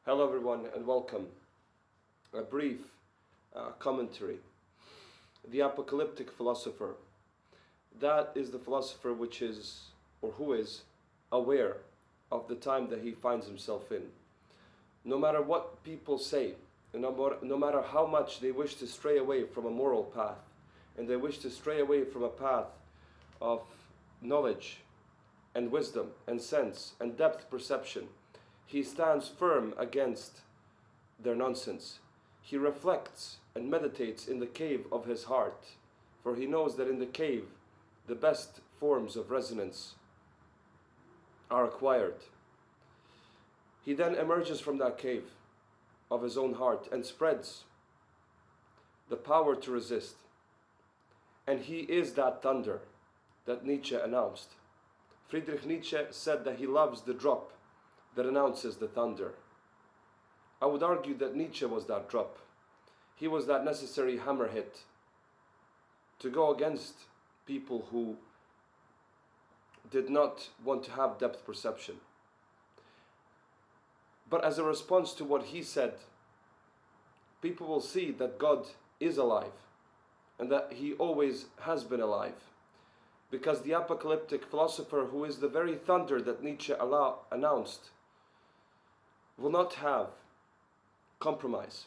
Hello everyone and welcome. A brief commentary. The Apocalyptic Philosopher. That is the philosopher which is, or who is, aware of the time that he finds himself in. No matter what people say, no matter how much they wish to stray away from a moral path, and they wish to stray away from a path of knowledge and wisdom and sense and depth perception, he stands firm against their nonsense. He reflects and meditates in the cave of his heart, for he knows that in the cave the best forms of resonance are acquired. He then emerges from that cave of his own heart and spreads the power to resist. And he is that thunder that Nietzsche announced. Friedrich Nietzsche said that he loves the drop that announces the thunder. I would argue that Nietzsche was that drop. He was that necessary hammer hit to go against people who did not want to have depth perception. But as a response to what he said, people will see that God is alive and that he always has been alive. Because the apocalyptic philosopher, who is the very thunder that Nietzsche announced, will not have compromise.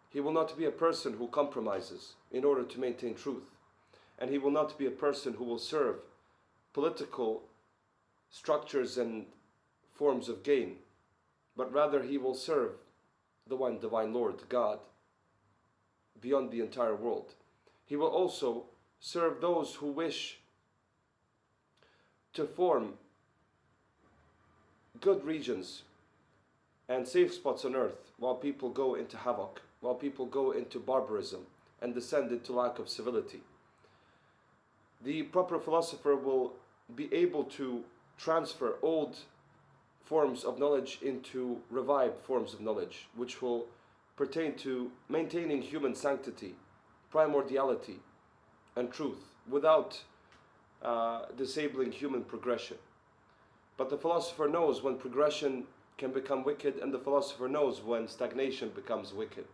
He will not be a person who compromises in order to maintain truth. And he will not be a person who will serve political structures and forms of gain, but rather he will serve the one divine Lord, God, beyond the entire world. He will also serve those who wish to form good regions and safe spots on earth while people go into havoc, while people go into barbarism and descend into lack of civility. The proper philosopher will be able to transfer old forms of knowledge into revived forms of knowledge, which will pertain to maintaining human sanctity, primordiality, and truth without disabling human progression. But the philosopher knows when progression can become wicked, and the philosopher knows when stagnation becomes wicked.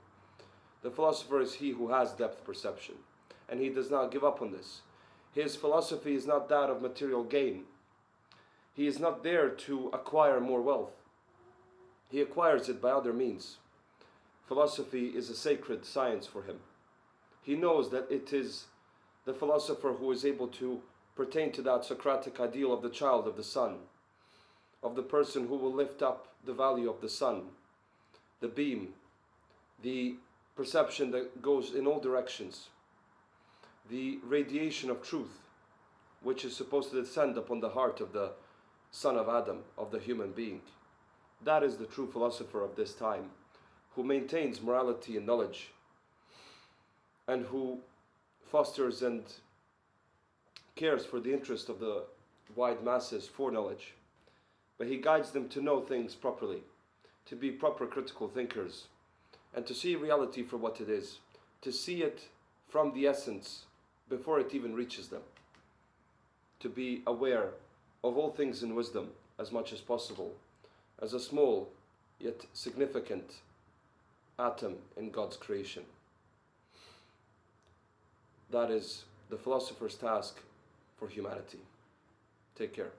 The philosopher is he who has depth perception, and he does not give up on this. His philosophy is not that of material gain. He is not there to acquire more wealth. He acquires it by other means. Philosophy is a sacred science for him. He knows that it is the philosopher who is able to pertain to that Socratic ideal of the child of the sun, of the person who will lift up the value of the sun, the beam, the perception that goes in all directions, the radiation of truth, which is supposed to descend upon the heart of the son of Adam, of the human being. That is the true philosopher of this time, who maintains morality and knowledge, and who fosters and cares for the interest of the wide masses for knowledge. But he guides them to know things properly, to be proper critical thinkers, and to see reality for what it is, to see it from the essence before it even reaches them, to be aware of all things in wisdom as much as possible, as a small yet significant atom in God's creation. That is the philosopher's task for humanity. Take care.